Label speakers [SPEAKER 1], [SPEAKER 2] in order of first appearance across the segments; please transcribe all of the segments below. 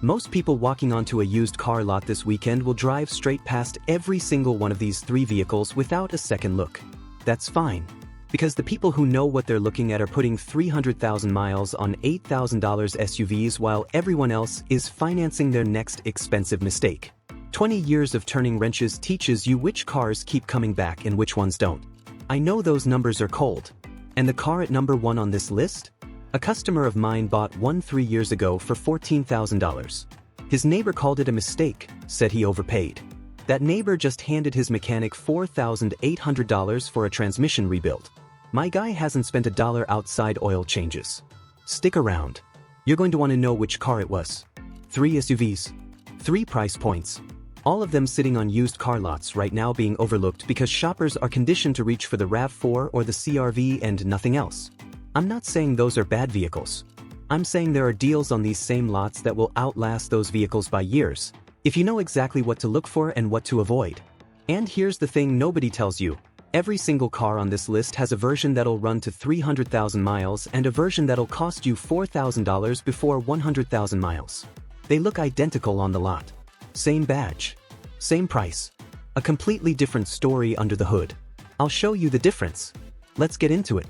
[SPEAKER 1] Most people walking onto a used car lot this weekend will drive straight past every single one of these three vehicles without a second look. That's fine, because the people who know what they're looking at are putting 300,000 miles on $8,000 SUVs while everyone else is financing their next expensive mistake. 20 years of turning wrenches teaches you which cars keep coming back and which ones don't. I know those numbers are cold. And the car at number 1 on this list? A customer of mine bought one 3 years ago for $14,000. His neighbor called it a mistake, said he overpaid. That neighbor just handed his mechanic $4,800 for a transmission rebuild. My guy hasn't spent $1 outside oil changes. Stick around. You're going to want to know which car it was. 3 SUVs. 3 price points. All of them sitting on used car lots right now being overlooked because shoppers are conditioned to reach for the RAV4 or the CR-V and nothing else. I'm not saying those are bad vehicles. I'm saying there are deals on these same lots that will outlast those vehicles by years, if you know exactly what to look for and what to avoid. And here's the thing nobody tells you. Every single car on this list has a version that'll run to 300,000 miles and a version that'll cost you $4,000 before 100,000 miles. They look identical on the lot. Same badge. Same price. A completely different story under the hood. I'll show you the difference. Let's get into it.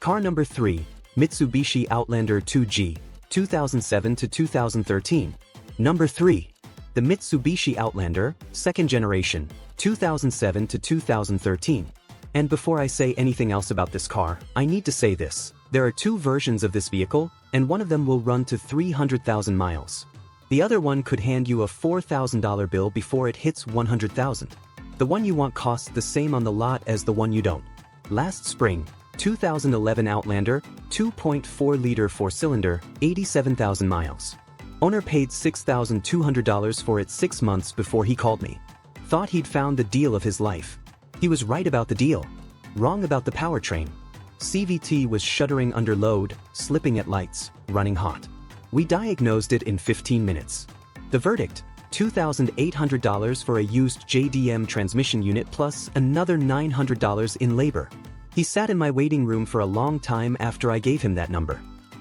[SPEAKER 1] Car number 3, Mitsubishi Outlander 2G, 2007 to 2013. Number 3, the Mitsubishi Outlander, second generation, 2007 to 2013. And before I say anything else about this car, I need to say this. There are 2 versions of this vehicle, and one of them will run to 300,000 miles. The other one could hand you a $4,000 bill before it hits 100,000. The one you want costs the same on the lot as the one you don't. Last spring, 2011 Outlander, 2.4-liter 4-cylinder, 87,000 miles. Owner paid $6,200 for it 6 months before he called me. Thought he'd found the deal of his life. He was right about the deal. Wrong about the powertrain. CVT was shuddering under load, slipping at lights, running hot. We diagnosed it in 15 minutes. The verdict, $2,800 for a used JDM transmission unit plus another $900 in labor. He sat in my waiting room for a long time after I gave him that number.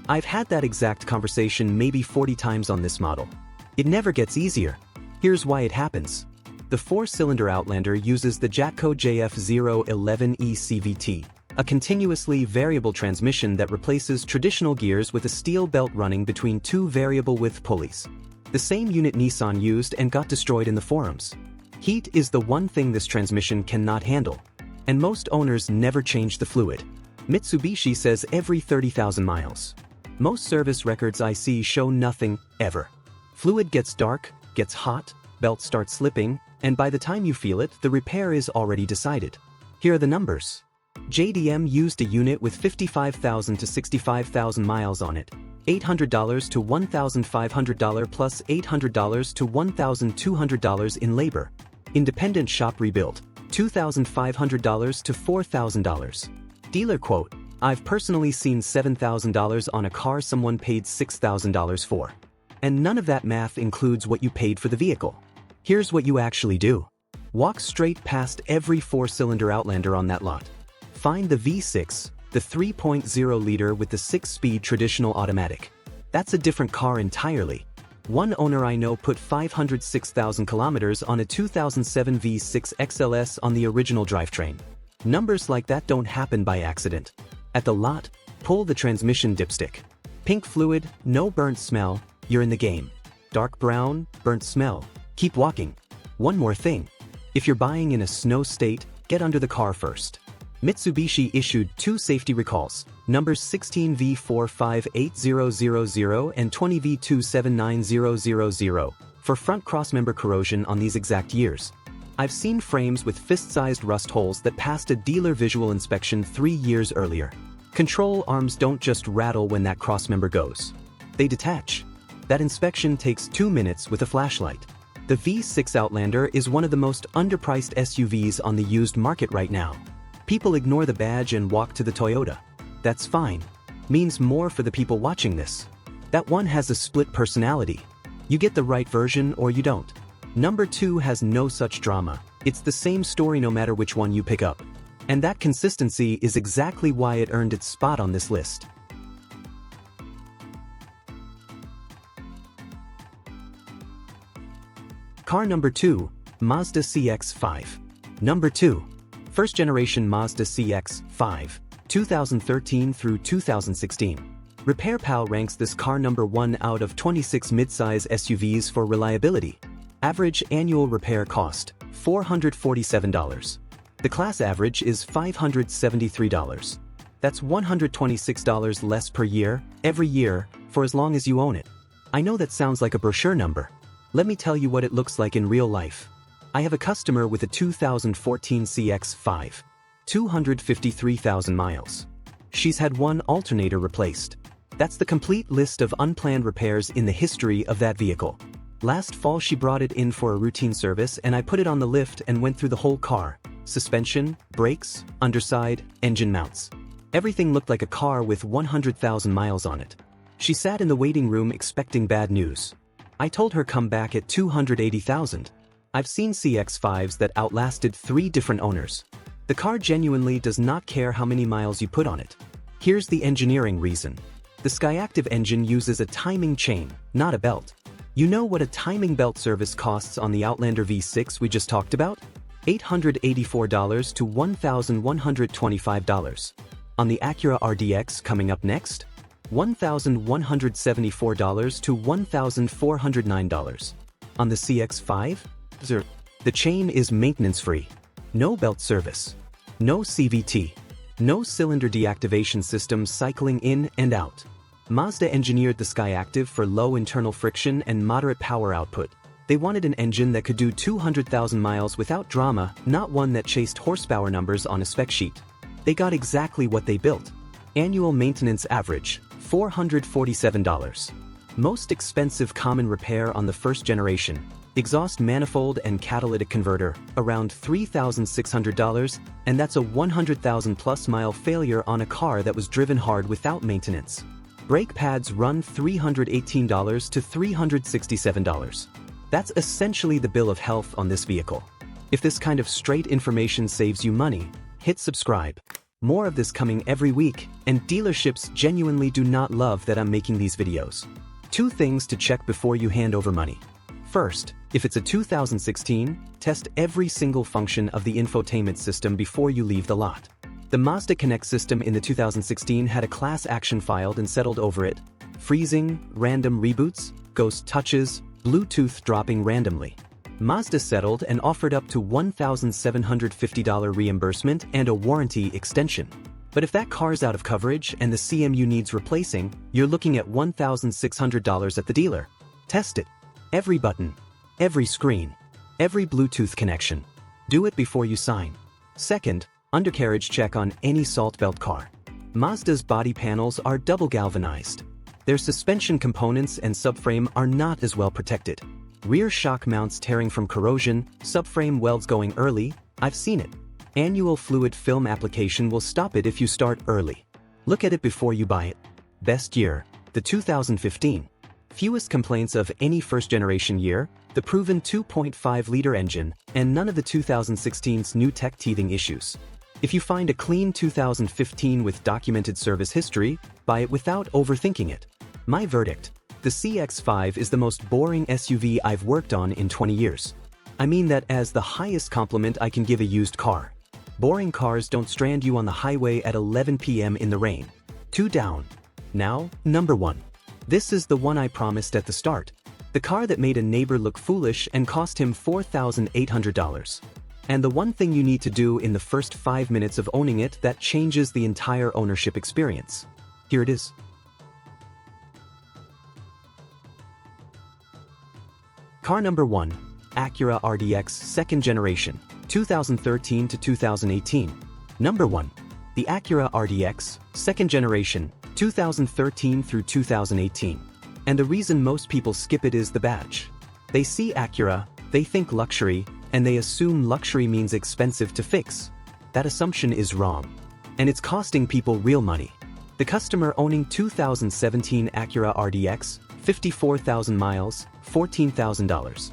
[SPEAKER 1] I've had that exact conversation maybe 40 times on this model. It never gets easier. Here's why it happens. The 4-cylinder Outlander uses the Jatco JF011E CVT, a continuously variable transmission that replaces traditional gears with a steel belt running between 2 variable width pulleys. The same unit Nissan used and got destroyed in the forums. Heat is the one thing this transmission cannot handle. And most owners never change the fluid. Mitsubishi says every 30,000 miles. Most service records I see show nothing, ever. Fluid gets dark, gets hot, belt starts slipping, and by the time you feel it, the repair is already decided. Here are the numbers. JDM used a unit with 55,000 to 65,000 miles on it. $800 to $1,500 plus $800 to $1,200 in labor. Independent shop rebuild. $2,500 to $4,000. Dealer quote, I've personally seen $7,000 on a car someone paid $6,000 for. And none of that math includes what you paid for the vehicle. Here's what you actually do. Walk straight past every 4-cylinder Outlander on that lot. Find the V6, the 3.0-liter with the 6-speed traditional automatic. That's a different car entirely. One owner I know put 506,000 kilometers on a 2007 V6 XLS on the original drivetrain. Numbers like that don't happen by accident. At the lot, pull the transmission dipstick. Pink fluid, no burnt smell, you're in the game. Dark brown, burnt smell, keep walking. One more thing. If you're buying in a snow state, get under the car first. Mitsubishi issued 2 safety recalls, numbers 16V45800 and 20V279000, for front crossmember corrosion on these exact years. I've seen frames with fist-sized rust holes that passed a dealer visual inspection 3 years earlier. Control arms don't just rattle when that crossmember goes. They detach. That inspection takes 2 minutes with a flashlight. The V6 Outlander is one of the most underpriced SUVs on the used market right now. People ignore the badge and walk to the Toyota. That's fine. Means more for the people watching this. That one has a split personality. You get the right version or you don't. Number 2 has no such drama. It's the same story no matter which one you pick up. And that consistency is exactly why it earned its spot on this list. Car number 2, Mazda CX-5. Number 2. First generation Mazda CX-5, 2013 through 2016. Repair Pal ranks this car number 1 out of 26 midsize SUVs for reliability. Average annual repair cost, $447. The class average is $573. That's $126 less per year, every year, for as long as you own it. I know that sounds like a brochure number. Let me tell you what it looks like in real life. I have a customer with a 2014 CX-5, 253,000 miles. She's had one alternator replaced. That's the complete list of unplanned repairs in the history of that vehicle. Last fall she brought it in for a routine service and I put it on the lift and went through the whole car. Suspension, brakes, underside, engine mounts. Everything looked like a car with 100,000 miles on it. She sat in the waiting room expecting bad news. I told her come back at 280,000. I've seen CX-5s that outlasted 3 different owners. The car genuinely does not care how many miles you put on it. Here's the engineering reason. The Skyactiv engine uses a timing chain, not a belt. You know what a timing belt service costs on the Outlander V6 we just talked about? $884 to $1,125. On the Acura RDX coming up next? $1,174 to $1,409. On the CX-5? The chain is maintenance-free. No belt service. No CVT. No cylinder deactivation system cycling in and out. Mazda engineered the Skyactiv for low internal friction and moderate power output. They wanted an engine that could do 200,000 miles without drama, not one that chased horsepower numbers on a spec sheet. They got exactly what they built. Annual maintenance average, $447. Most expensive common repair on the first generation, exhaust manifold and catalytic converter, around $3,600, and that's a 100,000 plus mile failure on a car that was driven hard without maintenance. Brake pads run $318 to $367. That's essentially the bill of health on this vehicle. If this kind of straight information saves you money, hit subscribe. More of this coming every week, and dealerships genuinely do not love that I'm making these videos. 2 things to check before you hand over money. First, if it's a 2016, test every single function of the infotainment system before you leave the lot. The Mazda Connect system in the 2016 had a class action filed and settled over it. Freezing, random reboots, ghost touches, Bluetooth dropping randomly. Mazda settled and offered up to $1,750 reimbursement and a warranty extension. But if that car's out of coverage and the CMU needs replacing, you're looking at $1,600 at the dealer. Test it. Every button, every screen, every Bluetooth connection. Do it before you sign. Second, undercarriage check on any salt belt car. Mazda's body panels are double galvanized. Their suspension components and subframe are not as well protected. Rear shock mounts tearing from corrosion, subframe welds going early, I've seen it. Annual fluid film application will stop it if you start early. Look at it before you buy it. Best year, the 2015. Fewest complaints of any first-generation year, the proven 2.5-liter engine, and none of the 2016's new tech teething issues. If you find a clean 2015 with documented service history, buy it without overthinking it. My verdict: the CX-5 is the most boring SUV I've worked on in 20 years. I mean that as the highest compliment I can give a used car. Boring cars don't strand you on the highway at 11 p.m. in the rain. 2 down. Now, number 1. This is the one I promised at the start. The car that made a neighbor look foolish and cost him $4,800. And the one thing you need to do in the first 5 minutes of owning it that changes the entire ownership experience. Here it is. Car number 1, Acura RDX 2nd generation, 2013 to 2018. Number 1. The Acura RDX 2nd generation, 2013 through 2018. And the reason most people skip it is the badge. They see Acura, they think luxury, and they assume luxury means expensive to fix. That assumption is wrong. And it's costing people real money. The customer owning 2017 Acura RDX, 54,000 miles, $14,000.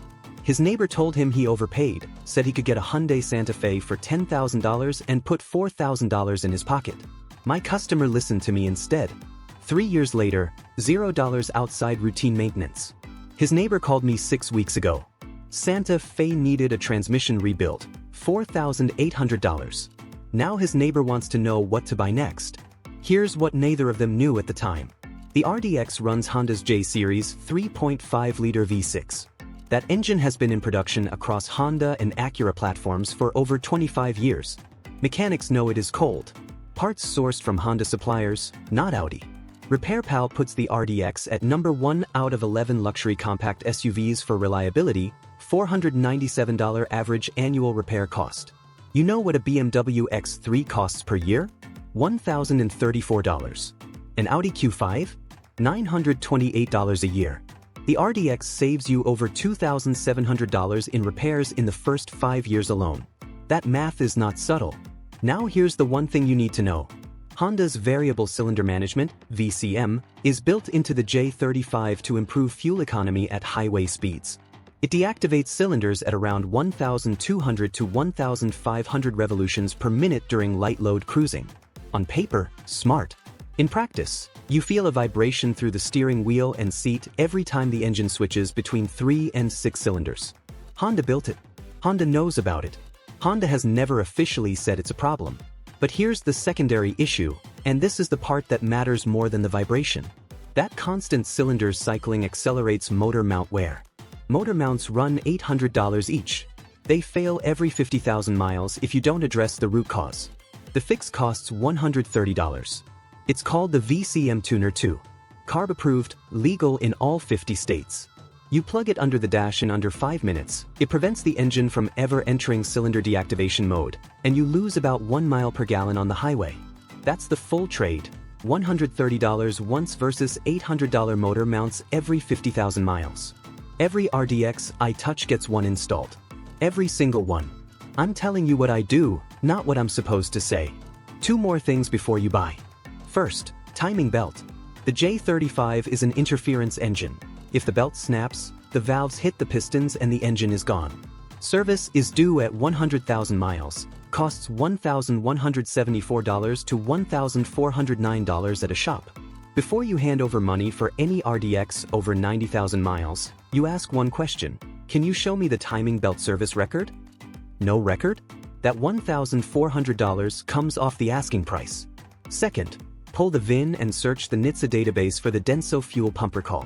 [SPEAKER 1] His neighbor told him he overpaid, said he could get a Hyundai Santa Fe for $10,000 and put $4,000 in his pocket. My customer listened to me instead. 3 years later, $0 outside routine maintenance. His neighbor called me 6 weeks ago. Santa Fe needed a transmission rebuild, $4,800. Now his neighbor wants to know what to buy next. Here's what neither of them knew at the time. The RDX runs Honda's J-Series 3.5-liter V6. That engine has been in production across Honda and Acura platforms for over 25 years. Mechanics know it is cold. Parts sourced from Honda suppliers, not Audi. RepairPal puts the RDX at number 1 out of 11 luxury compact SUVs for reliability, $497 average annual repair cost. You know what a BMW X3 costs per year? $1,034. An Audi Q5? $928 a year. The RDX saves you over $2,700 in repairs in the first 5 years alone. That math is not subtle. Now here's the one thing you need to know. Honda's Variable Cylinder Management, VCM, is built into the J35 to improve fuel economy at highway speeds. It deactivates cylinders at around 1,200 to 1,500 revolutions per minute during light load cruising. On paper, smart. In practice, you feel a vibration through the steering wheel and seat every time the engine switches between 3 and 6 cylinders. Honda built it. Honda knows about it. Honda has never officially said it's a problem. But here's the secondary issue, and this is the part that matters more than the vibration. That constant cylinder cycling accelerates motor mount wear. Motor mounts run $800 each. They fail every 50,000 miles if you don't address the root cause. The fix costs $130. It's called the VCM Tuner 2. CARB approved, legal in all 50 states. You plug it under the dash in under 5 minutes, it prevents the engine from ever entering cylinder deactivation mode, and you lose about 1 mile per gallon on the highway. That's the full trade, $130 once versus $800 motor mounts every 50,000 miles. Every RDX I touch gets one installed. Every single one. I'm telling you what I do, not what I'm supposed to say. 2 more things before you buy. First, timing belt. The J35 is an interference engine. If the belt snaps, the valves hit the pistons and the engine is gone. Service is due at 100,000 miles, costs $1,174 to $1,409 at a shop. Before you hand over money for any RDX over 90,000 miles, you ask one question: can you show me the timing belt service record? No record? That $1,400 comes off the asking price. Second, pull the VIN and search the NHTSA database for the Denso fuel pump recall.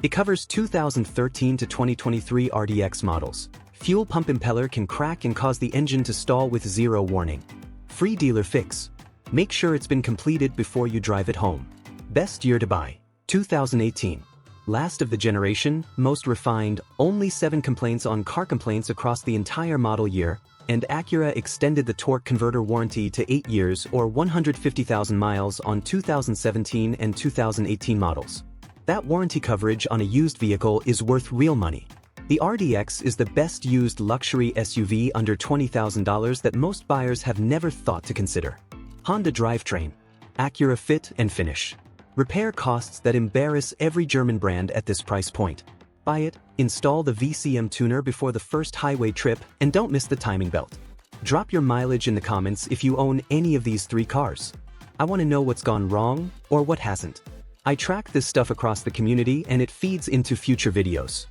[SPEAKER 1] It covers 2013 to 2023 RDX models. Fuel pump impeller can crack and cause the engine to stall with 0 warning. Free dealer fix. Make sure it's been completed before you drive it home. Best year to buy, 2018. Last of the generation, most refined, only 7 complaints on car complaints across the entire model year, and Acura extended the torque converter warranty to 8 years or 150,000 miles on 2017 and 2018 models. That warranty coverage on a used vehicle is worth real money. The RDX is the best used luxury SUV under $20,000 that most buyers have never thought to consider. Honda drivetrain. Acura fit and finish. Repair costs that embarrass every German brand at this price point. Buy it, install the VCM tuner before the first highway trip, and don't miss the timing belt. Drop your mileage in the comments if you own any of these 3 cars. I want to know what's gone wrong or what hasn't. I track this stuff across the community and it feeds into future videos.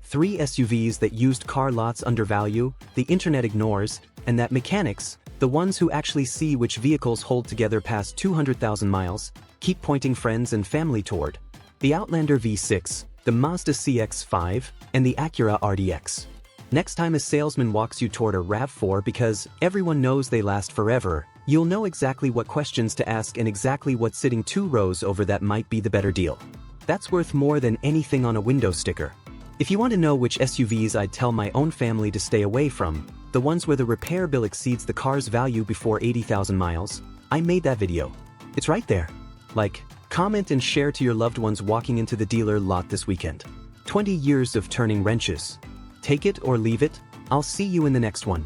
[SPEAKER 1] 3 SUVs that used car lots undervalue, the internet ignores, and that mechanics, the ones who actually see which vehicles hold together past 200,000 miles, keep pointing friends and family toward. The Outlander V6, the Mazda CX-5, and the Acura RDX. Next time a salesman walks you toward a RAV4 because everyone knows they last forever, you'll know exactly what questions to ask and exactly what sitting 2 rows over that might be the better deal. That's worth more than anything on a window sticker. If you want to know which SUVs I'd tell my own family to stay away from, the ones where the repair bill exceeds the car's value before 80,000 miles, I made that video. It's right there. Like, comment and share to your loved ones walking into the dealer lot this weekend. 20 years of turning wrenches. Take it or leave it, I'll see you in the next one.